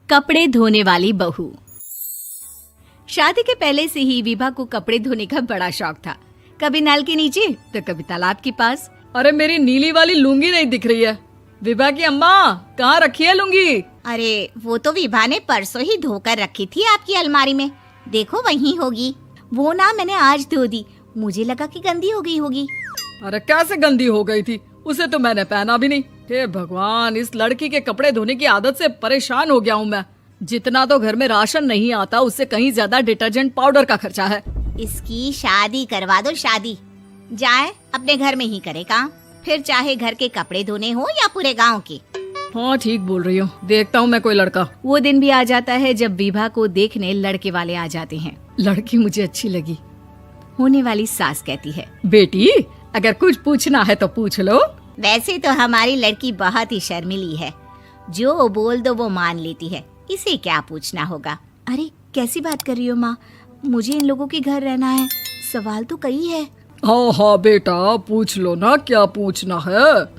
कपड़े धोने वाली बहू। शादी के पहले से ही विभा को कपड़े धोने का बड़ा शौक था। कभी नल के नीचे तो कभी तालाब के पास। अरे मेरी नीली वाली लुंगी नहीं दिख रही है। विभा की अम्मा, कहाँ रखी है लुंगी? अरे वो तो विभा ने परसों ही धोकर रखी थी आपकी अलमारी में, देखो वहीं होगी। वो ना मैंने आज धो दी, मुझे लगा कि गंदी हो गई होगी। अरे कैसे गंदी हो गई थी? उसे तो मैंने पहना भी नहीं। हे भगवान, इस लड़की के कपड़े धोने की आदत से परेशान हो गया हूँ मैं। जितना तो घर में राशन नहीं आता, उससे कहीं ज्यादा डिटर्जेंट पाउडर का खर्चा है। इसकी शादी करवा दो, शादी जाए अपने घर में ही करे काम, फिर चाहे घर के कपड़े धोने हो या पूरे गांव के। हाँ ठीक बोल रही हूँ, देखता हूँ मैं कोई लड़का। वो दिन भी आ जाता है जब विभा को देखने लड़के वाले आ जाते हैं। लड़की मुझे अच्छी लगी। होने वाली सास कहती है, बेटी अगर कुछ पूछना है तो पूछ लो। वैसे तो हमारी लड़की बहुत ही शर्मीली है, जो बोल दो वो मान लेती है, इसे क्या पूछना होगा। अरे कैसी बात कर रही हो माँ, मुझे इन लोगों के घर रहना है, सवाल तो कई है। हाँ हाँ बेटा, पूछ लो ना, क्या पूछना है।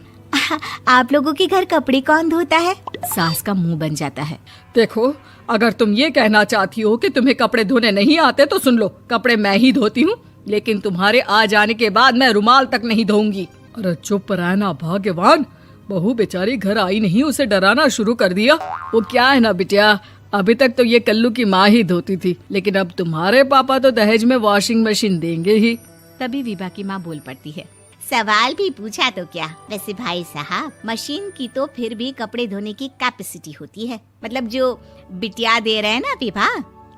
आप लोगों के घर कपड़े कौन धोता है? सास का मुंह बन जाता है। देखो, अगर तुम ये कहना चाहती हो कि तुम्हें कपड़े धोने नहीं आते तो सुन लो, कपड़े मैं ही धोती हूँ, लेकिन तुम्हारे आ जाने के बाद मैं रुमाल तक नहीं धोऊंगी। अरे चुप रहना भाग्यवान, बहू बेचारी घर आई नहीं, उसे डराना शुरू कर दिया। वो क्या है ना बिटिया, अभी तक तो ये कल्लू की माँ ही धोती थी, लेकिन अब तुम्हारे पापा तो दहेज में वॉशिंग मशीन देंगे ही। तभी विभा की माँ बोल पड़ती है, सवाल भी पूछा तो क्या। वैसे भाई साहब, मशीन की तो फिर भी कपड़े धोने की कैपेसिटी होती है। मतलब जो बिटिया दे रहे हैं ना विभा,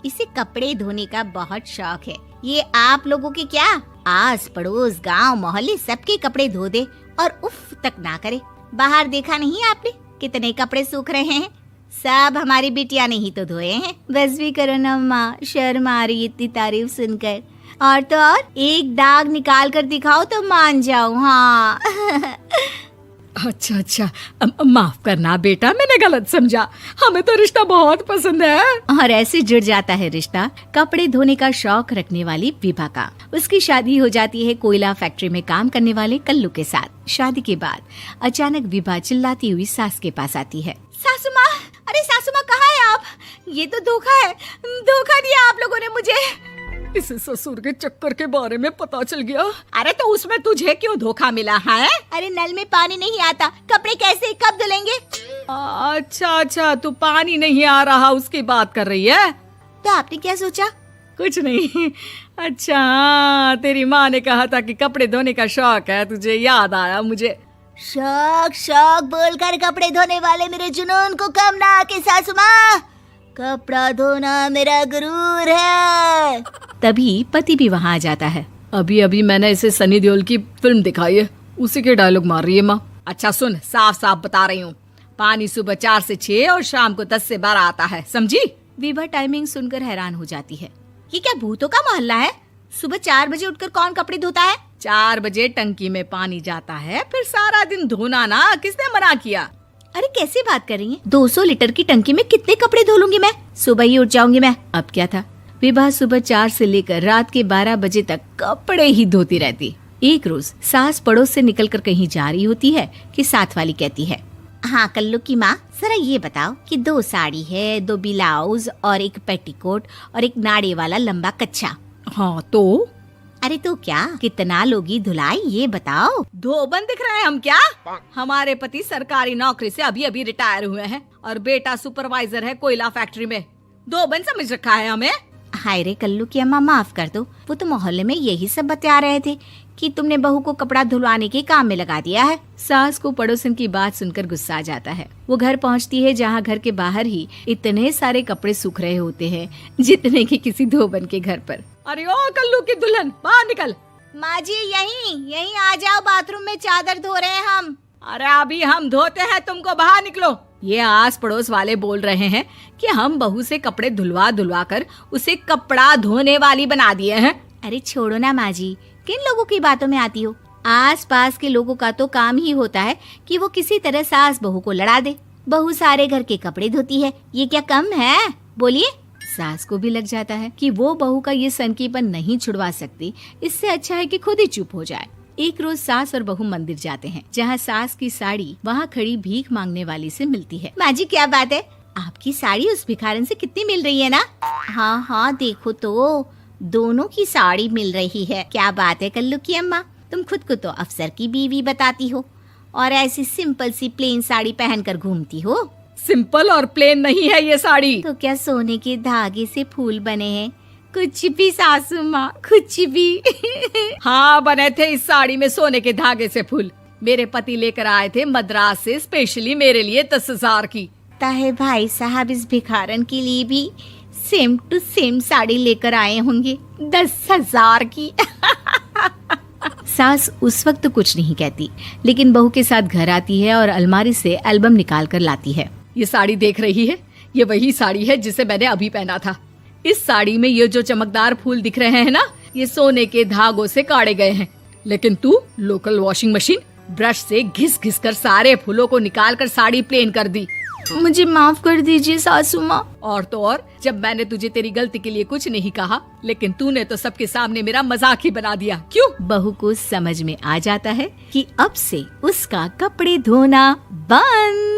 इसे कपड़े धोने का बहुत शौक है। ये आप लोगों के क्या, आस पड़ोस गांव मोहल्ले सबके कपड़े धो दे और उफ तक ना करे। बाहर देखा नहीं आपने कितने कपड़े सूख रहे हैं? सब हमारी बिटिया ने ही तो धोए हैं। बस भी करो ना माँ, शर्म आ रही इतनी तारीफ सुनकर। और तो और एक दाग निकाल कर दिखाओ तो मान जाओ। हाँ अच्छा अच्छा, माफ करना बेटा, मैंने गलत समझा। हमें तो रिश्ता बहुत पसंद है। और ऐसे जुड़ जाता है रिश्ता कपड़े धोने का शौक रखने वाली विभा का। उसकी शादी हो जाती है कोयला फैक्ट्री में काम करने वाले कल्लू के साथ। शादी के बाद अचानक विभा चिल्लाती हुई सास के पास आती है। सासू माँ, अरे सासू माँ कहाँ है आप? ये तो धोखा है, धोखा दिया आप लोगों ने मुझे। इसे ससुर के चक्कर के बारे में पता चल गया। अरे तो उसमें तुझे क्यों धोखा मिला है? अरे नल में पानी नहीं आता, कपड़े कैसे कब धुलेंगे? अच्छा अच्छा, तू पानी नहीं आ रहा उसकी बात कर रही है? तो आपने क्या सोचा? कुछ नहीं। अच्छा हाँ, तेरी माँ ने कहा था कि कपड़े धोने का शौक है तुझे, याद आया मुझे। शौक शौक बोलकर कपड़े धोने वाले मेरे जुनून को कम ना आके सासू माँ, कपड़ा धोना मेरा गुरूर है। तभी पति भी वहाँ आ जाता है। अभी अभी मैंने इसे सनी देओल की फिल्म दिखाई है, उसी के डायलॉग मार रही है माँ। अच्छा सुन, साफ साफ बता रही हूँ, पानी सुबह 4 से 6 और शाम को 10 से 12 आता है, समझी? विभा टाइमिंग सुनकर हैरान हो जाती है। ये क्या भूतों का मोहल्ला है? सुबह 4 बजे उठकर कौन कपड़े धोता है? 4 बजे टंकी में पानी जाता है, फिर सारा दिन धोना ना, किसने मना किया? अरे कैसी बात कर रही हैं? 200 लीटर की टंकी में कितने कपड़े धो लूंगी मैं, सुबह ही उठ जाऊंगी मैं। अब क्या था, विभा सुबह 4 से लेकर रात के 12 बजे तक कपड़े ही धोती रहती। एक रोज सास पड़ोस से निकलकर कहीं जा रही होती है कि साथ वाली कहती है, हाँ कल्लू की माँ, जरा ये बताओ कि 2 साड़ी है, 2 ब्लाउज और एक पेटीकोट और एक नाड़े वाला लंबा कच्छा। हाँ तो? अरे तो क्या, कितना लोगी धुलाई ये बताओ। धोबन दिख रहे हैं हम क्या? हमारे पति सरकारी नौकरी से अभी अभी रिटायर हुए हैं और बेटा सुपरवाइजर है कोयला फैक्ट्री में। धोबन समझ रखा है हमें? हाय रे कल्लू की अम्मा, माफ कर दो, वो तो मोहल्ले में यही सब बता रहे थे कि तुमने बहू को कपड़ा धुलवाने के काम में लगा दिया है। सास को पड़ोसन की बात सुनकर गुस्सा आ जाता है। वो घर पहुंचती है जहां घर के बाहर ही इतने सारे कपड़े सूख रहे होते हैं जितने कि किसी धोबन के घर पर। अरे ओ कल्लू की दुल्हन, बाहर निकल। माँ जी यहीं आ जाओ, बाथरूम में चादर धो रहे हैं हम। अरे अभी हम धोते हैं, तुमको बाहर निकलो। ये आस पड़ोस वाले बोल रहे हैं कि हम बहू से कपड़े धुलवा कर उसे कपड़ा धोने वाली बना दिए हैं। अरे छोड़ो ना माँ जी, किन लोगों की बातों में आती हो? आस पास के लोगों का तो काम ही होता है कि वो किसी तरह सास बहू को लड़ा दे। बहू सारे घर के कपड़े धोती है, ये क्या कम है? बोलिए। सास को भी लग जाता है कि वो बहू का ये सनकीपन नहीं छुड़वा सकती, इससे अच्छा है कि खुद ही चुप हो जाए। एक रोज सास और बहू मंदिर जाते हैं, जहाँ सास की साड़ी वहाँ खड़ी भीख मांगने वाली से मिलती है। माँ जी क्या बात है, आपकी साड़ी उस भिखारन से कितनी मिल रही है ना? हाँ हाँ देखो तो, दोनों की साड़ी मिल रही है। क्या बात है कल्लू की अम्मा, तुम खुद को तो अफसर की बीवी बताती हो और ऐसी सिंपल सी प्लेन साड़ी पहनकर घूमती हो। सिंपल और प्लेन नहीं है ये साड़ी। तो क्या सोने के धागे से फूल बने हैं? कुछ भी सासू माँ, कुछ भी। हाँ बने थे इस साड़ी में सोने के धागे से फूल। मेरे पति लेकर आए थे मद्रास से स्पेशली मेरे लिए 10,000 की। ताहे भाई साहब इस भिखारन के लिए भी सेम टू सेम साड़ी लेकर आए होंगे 10,000 की। सास उस वक्त तो कुछ नहीं कहती, लेकिन बहू के साथ घर आती है और अलमारी से एल्बम निकाल कर लाती है। ये साड़ी देख रही है, ये वही साड़ी है जिसे मैंने अभी पहना था। इस साड़ी में ये जो चमकदार फूल दिख रहे हैं ना, ये सोने के धागों से काढ़े गए हैं। लेकिन तू लोकल वॉशिंग मशीन ब्रश से घिस घिस कर सारे फूलों को निकाल कर साड़ी प्लेन कर दी। मुझे माफ कर दीजिए सासू माँ। और तो और, जब मैंने तुझे तेरी गलती के लिए कुछ नहीं कहा, लेकिन तूने तो सबके सामने मेरा मजाक ही बना दिया। क्यों? बहू को समझ में आ जाता है कि अब से उसका कपड़े धोना बंद।